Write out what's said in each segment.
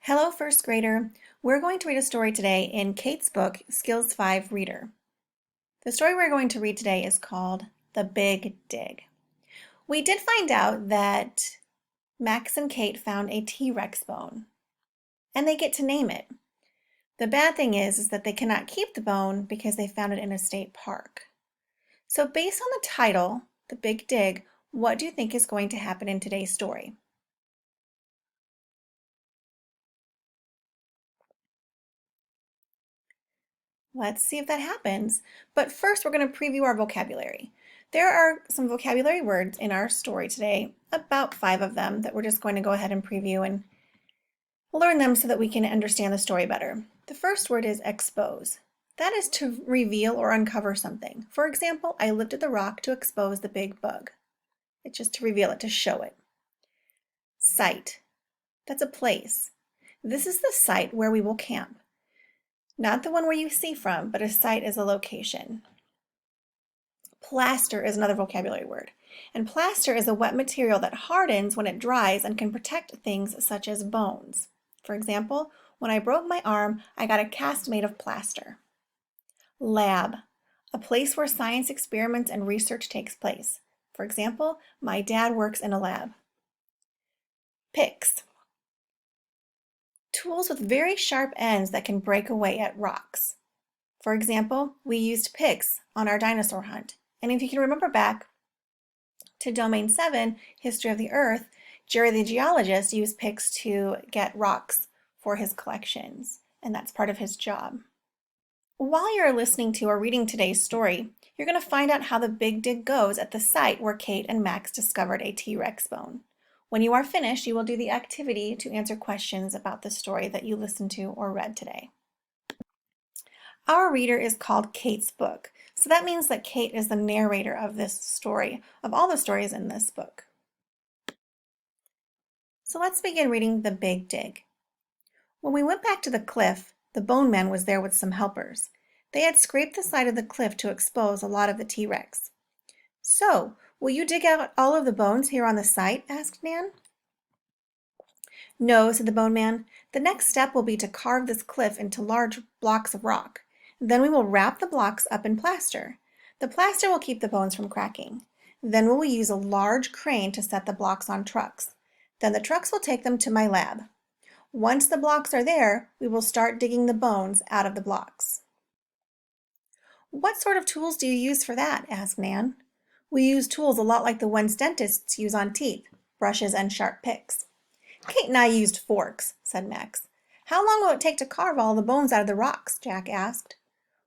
Hello, first grader. We're going to read a story today in Kate's book, Skills 5 Reader. The story we're going to read today is called The Big Dig. We did find out that Max and Kate found a T-Rex bone, and they get to name it. The bad thing is that they cannot keep the bone because they found it in a state park. So based on the title, The Big Dig, what do you think is going to happen in today's story? Let's see if that happens. But first, we're going to preview our vocabulary. There are some vocabulary words in our story today, about 5 of them, that we're just going to go ahead and preview and learn them so that we can understand the story better. The first word is expose. That is to reveal or uncover something. For example, I lifted the rock to expose the big bug. It's just to reveal it, to show it. Site. That's a place. This is the site where we will camp. Not the one where you see from, but a site is a location. Plaster is another vocabulary word. And plaster is a wet material that hardens when it dries and can protect things such as bones. For example, when I broke my arm, I got a cast made of plaster. Lab, a place where science experiments and research takes place. For example, my dad works in a lab. Picks. Tools with very sharp ends that can break away at rocks. For example, we used picks on our dinosaur hunt. And if you can remember back to Domain 7, History of the Earth, Jerry the geologist used picks to get rocks for his collections, and that's part of his job. While you're listening to or reading today's story, you're going to find out how the big dig goes at the site where Kate and Max discovered a T-Rex bone. When you are finished, you will do the activity to answer questions about the story that you listened to or read today. Our reader is called Kate's book, so that means that Kate is the narrator of this story, of all the stories in this book. So let's begin reading The Big Dig. When we went back to the cliff, the bone man was there with some helpers. They had scraped the side of the cliff to expose a lot of the T-Rex. So, will you dig out all of the bones here on the site? Asked Nan. No, said the bone man. The next step will be to carve this cliff into large blocks of rock. Then we will wrap the blocks up in plaster. The plaster will keep the bones from cracking. Then we will use a large crane to set the blocks on trucks. Then the trucks will take them to my lab. Once the blocks are there, we will start digging the bones out of the blocks. What sort of tools do you use for that? Asked Nan. We use tools a lot like the ones dentists use on teeth, brushes and sharp picks. Kate and I used forks, said Max. How long will it take to carve all the bones out of the rocks? Jack asked.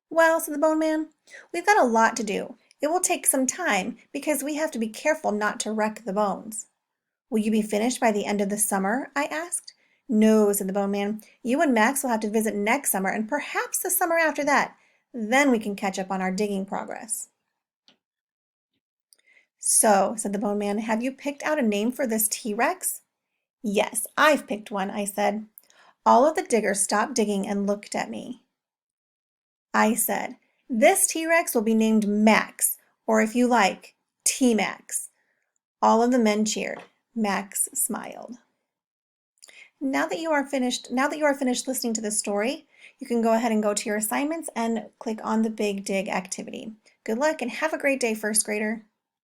Well, said the bone man, we've got a lot to do. It will take some time because we have to be careful not to wreck the bones. Will you be finished by the end of the summer? I asked. No, said the bone man. You and Max will have to visit next summer and perhaps the summer after that. Then we can catch up on our digging progress. So, said the bone man, have you picked out a name for this T-Rex? Yes, I've picked one, I said. All of the diggers stopped digging and looked at me. I said, this T-Rex will be named Max, or if you like, T-Max. All of the men cheered. Max smiled. Now that you are finished listening to this story, you can go ahead and go to your assignments and click on the Big Dig activity. Good luck and have a great day, first grader.